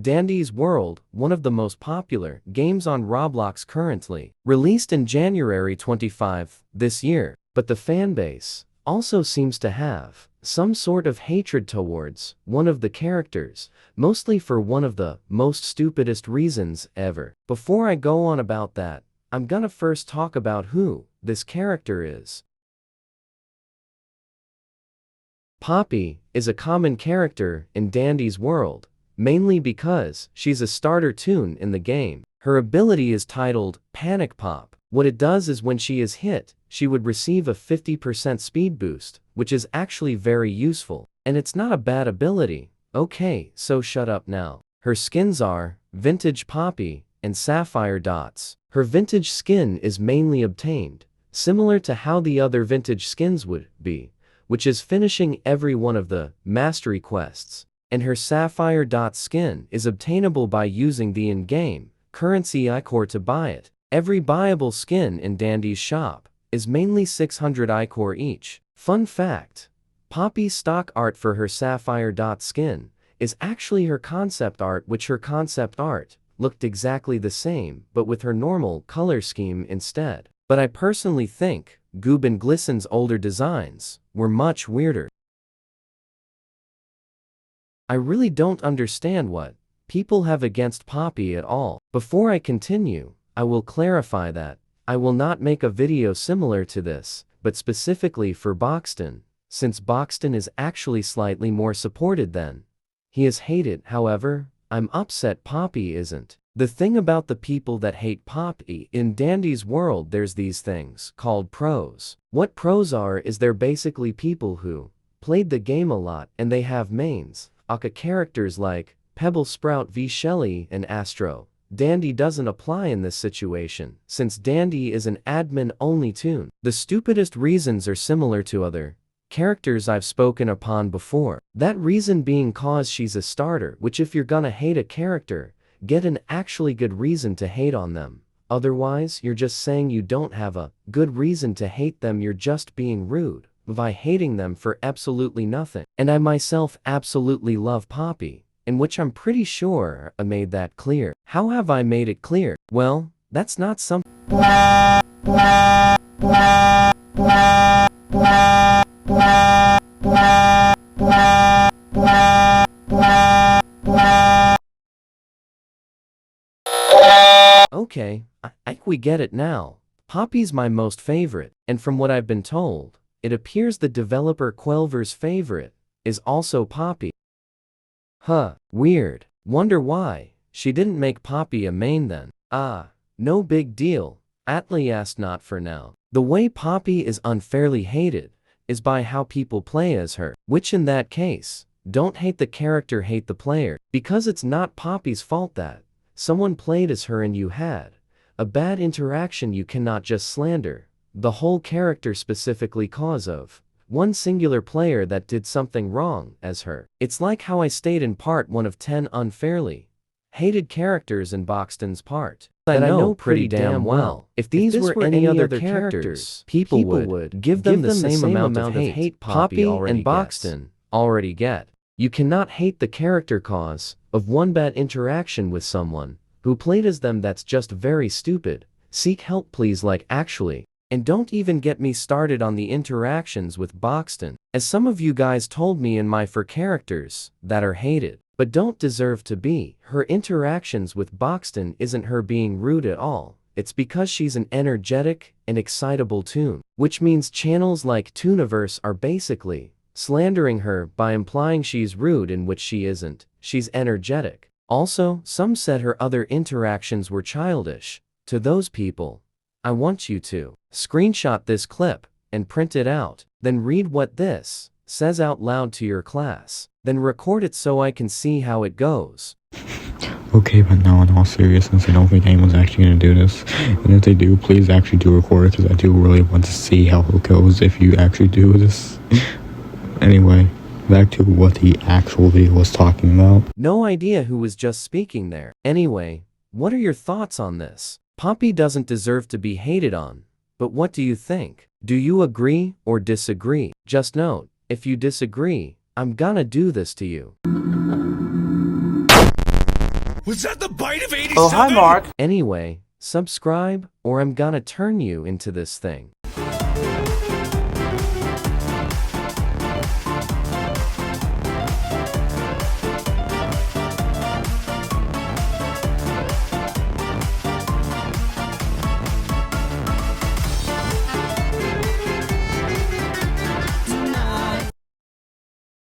Dandy's World, one of the most popular games on Roblox currently, released in January 25 this year, but the fanbase also seems to have some sort of hatred towards one of the characters, mostly for one of the most stupidest reasons ever. Before I go on about that, I'm gonna first talk about who this character is. Poppy is a common character in Dandy's World, mainly because she's a starter toon in the game. Her ability is titled Panic Pop. What it does is when she is hit, she would receive a 50% speed boost, which is actually very useful. And it's not a bad ability. Okay, so shut up now. Her skins are Vintage Poppy and Sapphire Dots. Her vintage skin is mainly obtained, similar to how the other vintage skins would be, which is finishing every one of the mastery quests. And her Sapphire Dot skin is obtainable by using the in-game currency ichor to buy it. Every buyable skin in Dandy's shop is mainly 600 ichor each. Fun fact, Poppy's stock art for her Sapphire Dot skin is actually her concept art, which her concept art looked exactly the same but with her normal color scheme instead. But I personally think Goob and Glisten's older designs were much weirder. I really don't understand what people have against Poppy at all. Before I continue, I will clarify that I will not make a video similar to this, but specifically for Boxton, since Boxton is actually slightly more supported than he is hated. However, I'm upset Poppy isn't. The thing about the people that hate Poppy in Dandy's World, there's these things called pros. What pros are is they're basically people who played the game a lot and they have mains, aka characters like Pebble Sprout v Shelly and Astro. Dandy doesn't apply in this situation, since Dandy is an admin-only toon. The stupidest reasons are similar to other characters I've spoken upon before. That reason being cause she's a starter, which if you're gonna hate a character, get an actually good reason to hate on them. Otherwise, you're just saying you don't have a good reason to hate them, you're just being rude by hating them for absolutely nothing. And I myself absolutely love Poppy, in which I'm pretty sure I made that clear. How have I made it clear? Well, that's not something. Okay, I think we get it now. Poppy's my most favorite, and from what I've been told, it appears the developer Quelver's favorite is also Poppy. Huh, weird. Wonder why she didn't make Poppy a main then. Ah, no big deal, at least not for now. The way Poppy is unfairly hated is by how people play as her, which in that case, don't hate the character, hate the player, because it's not Poppy's fault that someone played as her and you had a bad interaction. You cannot just slander the whole character specifically cause of one singular player that did something wrong as her. It's like how I stayed in part 1 of 10 unfairly hated characters in Boxton's part that I know pretty damn well. If these were any other characters, people would give them the same amount of hate Poppy and Boxton already get. You cannot hate the character cause of one bad interaction with someone who played as them. That's just very stupid. Seek help please, like actually. And don't even get me started on the interactions with Boxton, as some of you guys told me in my for characters that are hated but don't deserve to be. Her interactions with Boxton isn't her being rude at all. It's because she's an energetic and excitable toon, which means channels like Tooniverse are basically slandering her by implying she's rude, in which she isn't. She's energetic. Also, some said her other interactions were childish. To those people, I want you to screenshot this clip and print it out, then read what this says out loud to your class, then record it so I can see how it goes. Okay, but now in all seriousness, I don't think anyone's actually going to do this, and if they do, please actually do record it, because I do really want to see how it goes if you actually do this. Anyway, back to what the actual video was talking about. No idea who was just speaking there. Anyway, what are your thoughts on this? Poppy doesn't deserve to be hated on, but what do you think? Do you agree or disagree? Just note, if you disagree, I'm gonna do this to you. Was that the bite of 87? Oh, hi, Mark. Anyway, subscribe or I'm gonna turn you into this thing.